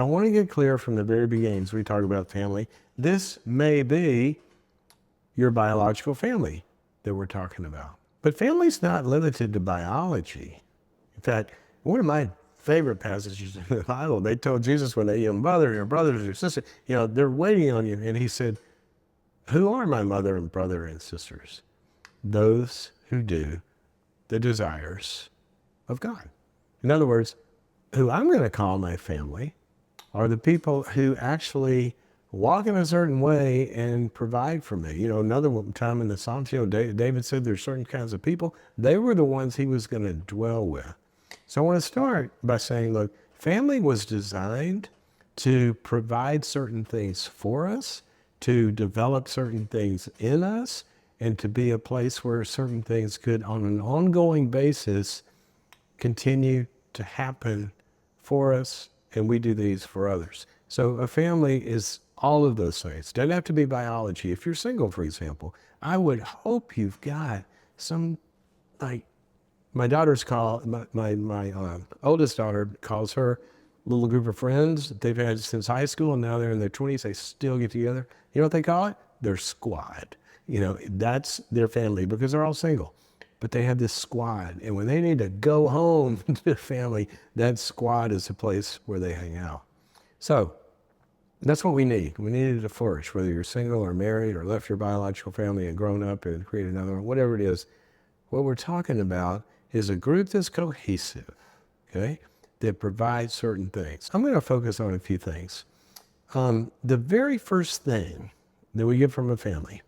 I want to get clear from the very beginnings. We talk about family. This may be your biological family that we're talking about. But family's not limited to biology. In fact, one of my favorite passages in the Bible, they told Jesus when they, your mother, your brothers, your sister, they're waiting on you. And he said, who are my mother and brother and sisters? Those who do the desires of God. In other words, who I'm going to call my family are the people who actually walk in a certain way and provide for me. Another time in the Psalms, David said there's certain kinds of people. They were the ones he was going to dwell with. So I want to start by saying, look, family was designed to provide certain things for us, to develop certain things in us, and to be a place where certain things could, on an ongoing basis, continue to happen for us, and we do these for others. So a family is all of those things. Doesn't have to be biology. If you're single, for example, I would hope you've got some, like, my daughter's my oldest daughter calls her little group of friends that they've had since high school, and now they're in their 20s. They still get together. You know what they call it? Their squad. That's their family because they're all single. But they have this squad, and when they need to go home to their family, that squad is the place where they hang out. So that's what we need. We need it to flourish, whether you're single or married or left your biological family and grown up and created another one, whatever it is. What we're talking about is a group that's cohesive, okay, that provides certain things. I'm going to focus on a few things. The very first thing that we get from a family,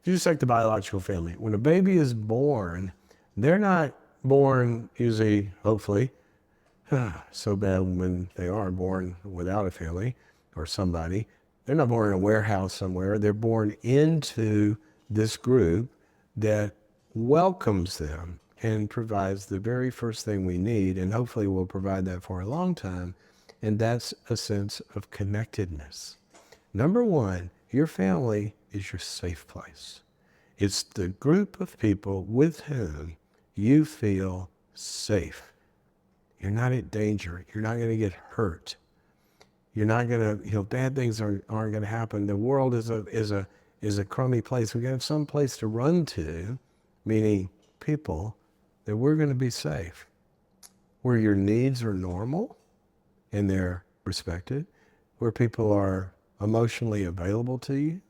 if you just take the biological family, when a baby is born, they're not born usually, hopefully, so bad when they are born without a family or somebody. They're not born in a warehouse somewhere. They're born into this group that welcomes them and provides the very first thing we need, and hopefully will provide that for a long time, and that's a sense of connectedness. Number one, your family is your safe place. It's the group of people with whom you feel safe. You're not in danger. You're not going to get hurt. You're not going to, bad things aren't going to happen. The world is a crummy place. We have some place to run to, meaning people, that we're going to be safe, where your needs are normal and they're respected, where people are emotionally available to you,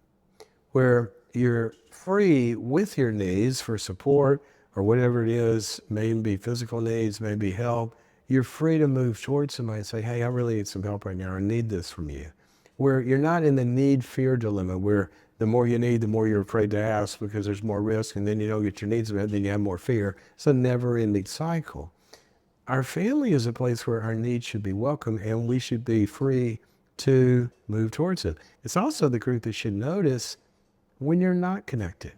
where you're free with your needs for support or whatever it is, maybe physical needs, maybe help. You're free to move towards somebody and say, hey, I really need some help right now. I need this from you. Where you're not in the need-fear dilemma, where the more you need, the more you're afraid to ask because there's more risk, and then you don't get your needs met, then you have more fear. It's a never-ending cycle. Our family is a place where our needs should be welcome, and we should be free to move towards it. It's also the group that should notice when you're not connected.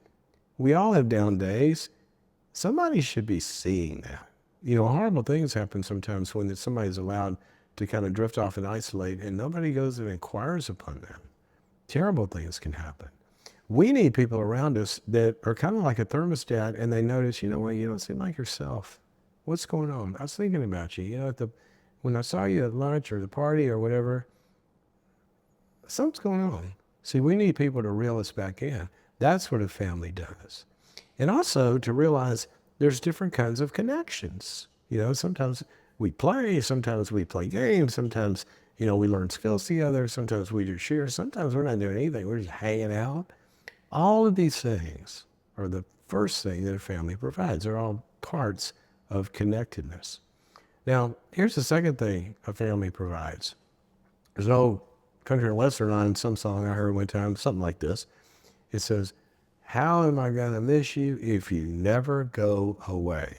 We all have down days. Somebody should be seeing that. Horrible things happen sometimes when somebody's allowed to kind of drift off and isolate, and nobody goes and inquires upon them. Terrible things can happen. We need people around us that are kind of like a thermostat, and they notice, you don't seem like yourself. What's going on? I was thinking about you. When I saw you at lunch or the party or whatever, something's going on. See, we need people to reel us back in. That's what a family does. And also to realize there's different kinds of connections. Sometimes we play, sometimes we play games, sometimes, we learn skills together, sometimes we just share, sometimes we're not doing anything, we're just hanging out. All of these things are the first thing that a family provides. They're all parts of connectedness. Now, here's the second thing a family provides. There's no country and western on some song I heard one time, something like this. It says, how am I going to miss you if you never go away?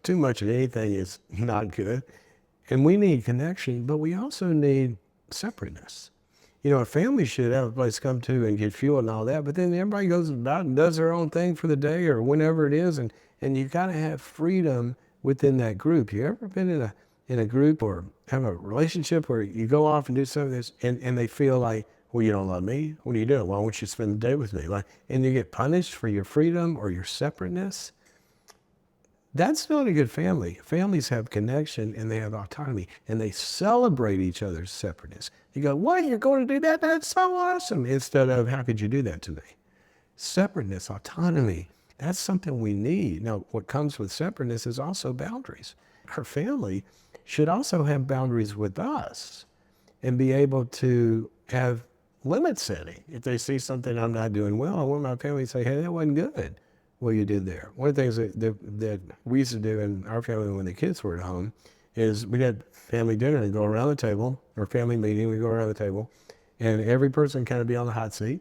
Too much of anything is not good. And we need connection, but we also need separateness. A family should have a place to come to and get fuel and all that, but then everybody goes about and does their own thing for the day or whenever it is, and you've got to have freedom within that group. You ever been in a group or have a relationship where you go off and do some of this, and they feel like, well, you don't love me? What are you doing? Why won't you spend the day with me? And you get punished for your freedom or your separateness? That's not a good family. Families have connection and they have autonomy and they celebrate each other's separateness. You go, what? You're going to do that? That's so awesome. Instead of, how could you do that to me? Separateness, autonomy, that's something we need. Now, what comes with separateness is also boundaries. Our family should also have boundaries with us and be able to have limit setting. If they see something I'm not doing well, I want my family to say, hey, that wasn't good what you did there. One of the things that we used to do in our family when the kids were at home is we had family dinner and go around the table, or family meeting, we go around the table, and every person kind of be on the hot seat.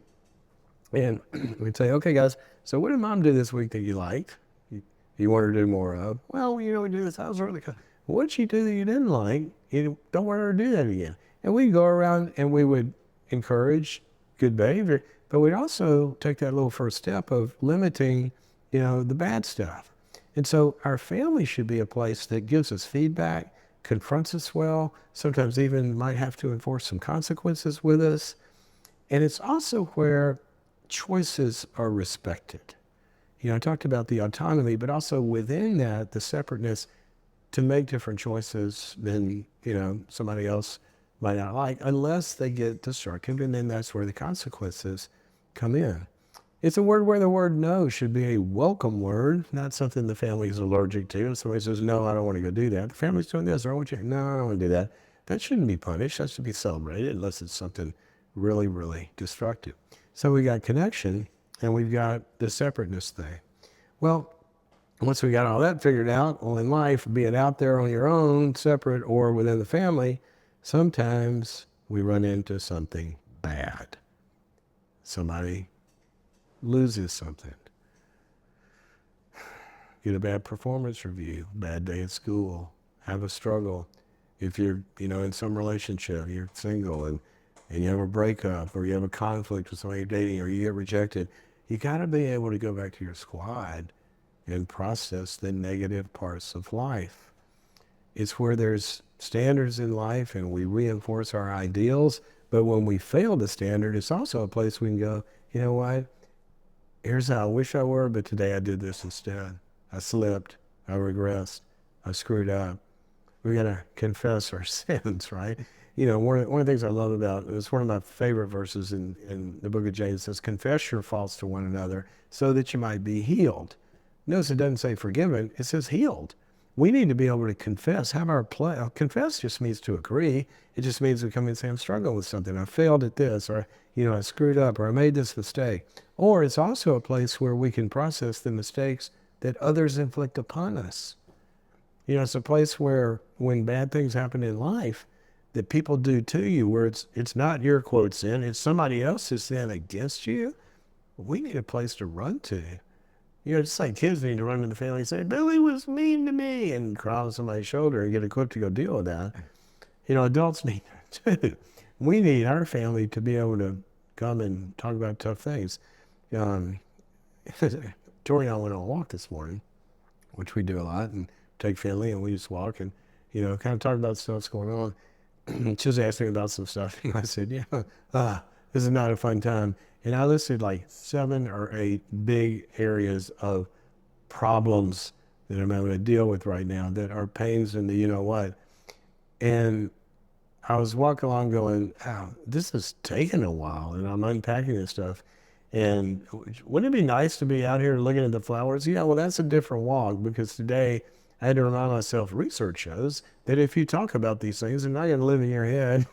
And we'd say, okay, guys, so what did mom do this week that you liked? You want her to do more of? Well, we do this. I was really good. What did she do that you didn't like? You don't want her to do that again. And we'd go around and we would encourage good behavior, but we'd also take that little first step of limiting, the bad stuff. And so our family should be a place that gives us feedback, confronts us well, sometimes even might have to enforce some consequences with us. And it's also where choices are respected. I talked about the autonomy, but also within that, the separateness to make different choices than, somebody else might not like, unless they get destructive, and then that's where the consequences come in. It's a word where the word no should be a welcome word, not something the family is allergic to. And somebody says, no, I don't want to go do that. The family's doing this, I want you. No, I don't want to do that. That shouldn't be punished. That should be celebrated unless it's something really, really destructive. So we got connection and we've got the separateness thing. Well, once we got all that figured out, well, in life, be it out there on your own, separate, or within the family, sometimes we run into something bad. Somebody loses something. Get a bad performance review, bad day at school, have a struggle. If you're, in some relationship, you're single and you have a breakup or you have a conflict with somebody you're dating or you get rejected, you got to be able to go back to your squad and process the negative parts of life. It's where there's standards in life and we reinforce our ideals, but when we fail the standard, it's also a place we can go, you know what? Here's how I wish I were, but today I did this instead. I slipped, I regressed, I screwed up. We got to confess our sins, right? One of the things I love about it's one of my favorite verses in the book of James. It says, confess your faults to one another so that you might be healed. Notice it doesn't say forgiven, it says healed. We need to be able to confess, have our confess just means to agree. It just means we come in and say, I'm struggling with something. I failed at this, or, I screwed up, or I made this mistake. Or it's also a place where we can process the mistakes that others inflict upon us. It's a place where when bad things happen in life that people do to you, where it's not your quote sin, it's somebody else's sin against you, we need a place to run to. Just like kids need to run to the family and say, Billy was mean to me, and cry on somebody's shoulder and get equipped to go deal with that. Adults need that too. We need our family to be able to come and talk about tough things. Tori and I went on a walk this morning, which we do a lot, and take family and we just walk and, kind of talk about stuff that's going on. She was asking about some stuff. And I said, this is not a fun time. And I listed like 7 or 8 big areas of problems that I'm having to deal with right now that are pains in the you-know-what. And I was walking along going, this is taking a while. And I'm unpacking this stuff. And wouldn't it be nice to be out here looking at the flowers? Yeah, well, that's a different walk because today I had to remind myself, research shows that if you talk about these things, they're not going to live in your head.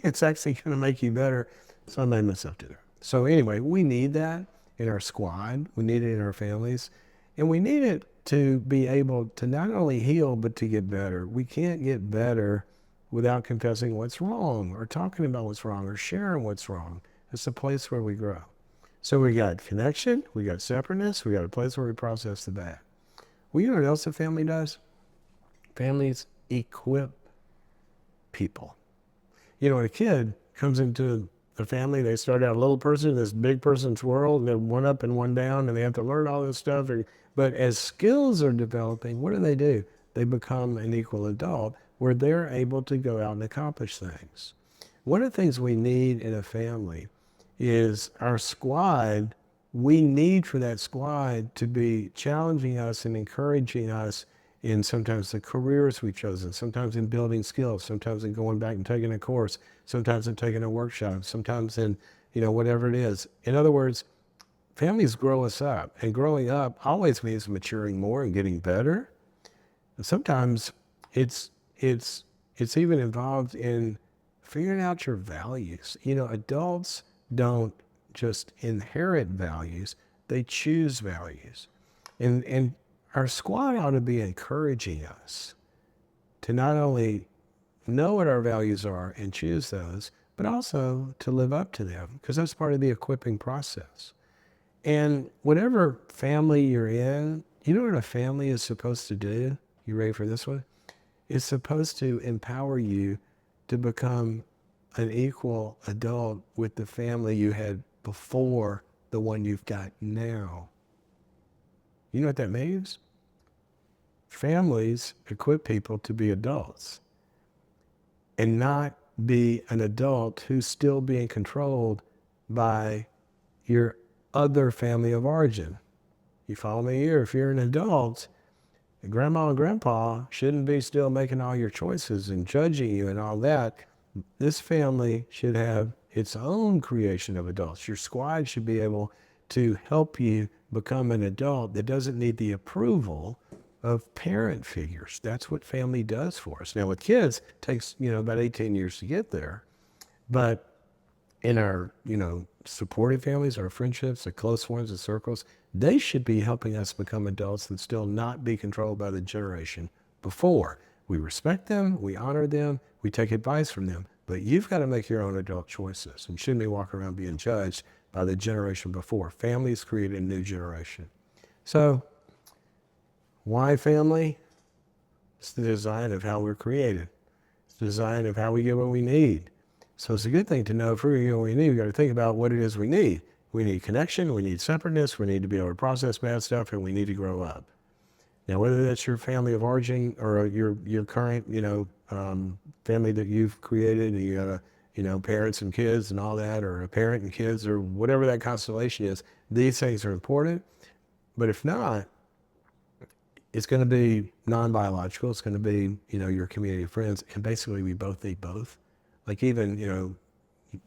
It's actually going to make you better. So I made myself do that. So anyway, we need that in our squad. We need it in our families. And we need it to be able to not only heal, but to get better. We can't get better without confessing what's wrong or talking about what's wrong or sharing what's wrong. It's a place where we grow. So we got connection, we got separateness, we got a place where we process the bad. Well, you know what else a family does? Families equip people. When a kid comes into a family, they start out a little person in this big person's world, and they're one up and one down, and they have to learn all this stuff. But as skills are developing, what do? They become an equal adult where they're able to go out and accomplish things. One of the things we need in a family is our squad we need for that squad to be challenging us and encouraging us in sometimes the careers we've chosen, sometimes in building skills, sometimes in going back and taking a course, sometimes in taking a workshop, sometimes in, whatever it is. In other words, families grow us up, and growing up always means maturing more and getting better. And sometimes it's even involved in figuring out your values. Adults don't just inherit values, they choose values. And our squad ought to be encouraging us to not only know what our values are and choose those, but also to live up to them, because that's part of the equipping process. And whatever family you're in, you know what a family is supposed to do? You ready for this one? It's supposed to empower you to become an equal adult with the family you had before the one you've got now. You know what that means? Families equip people to be adults and not be an adult who's still being controlled by your other family of origin. You follow me here? If you're an adult, grandma and grandpa shouldn't be still making all your choices and judging you and all that. This family should have its own creation of adults. Your squad should be able to help you become an adult that doesn't need the approval of parent figures. That's what family does for us. Now with kids, it takes, about 18 years to get there. But in our, supportive families, our friendships, the close ones, the circles, they should be helping us become adults that still not be controlled by the generation before. We respect them, we honor them, we take advice from them, but you've got to make your own adult choices and shouldn't be walking around being judged by the generation before. Families create a new generation. So, why family? It's the design of how we're created. It's the design of how we get what we need. So it's a good thing to know if we're going to get what we need, we've got to think about what it is we need. We need connection, we need separateness, we need to be able to process bad stuff, and we need to grow up. Now, whether that's your family of origin or your current, family that you've created, and you got, parents and kids and all that, or a parent and kids, or whatever that constellation is, these things are important. But if not, it's going to be non-biological. It's going to be, your community of friends. And basically, we both need both. Like even,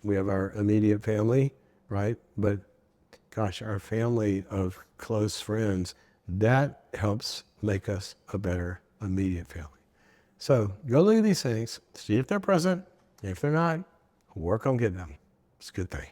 we have our immediate family, right? But gosh, our family of close friends, that helps make us a better immediate family. So go look at these things, see if they're present. If they're not, work on getting them. It's a good thing.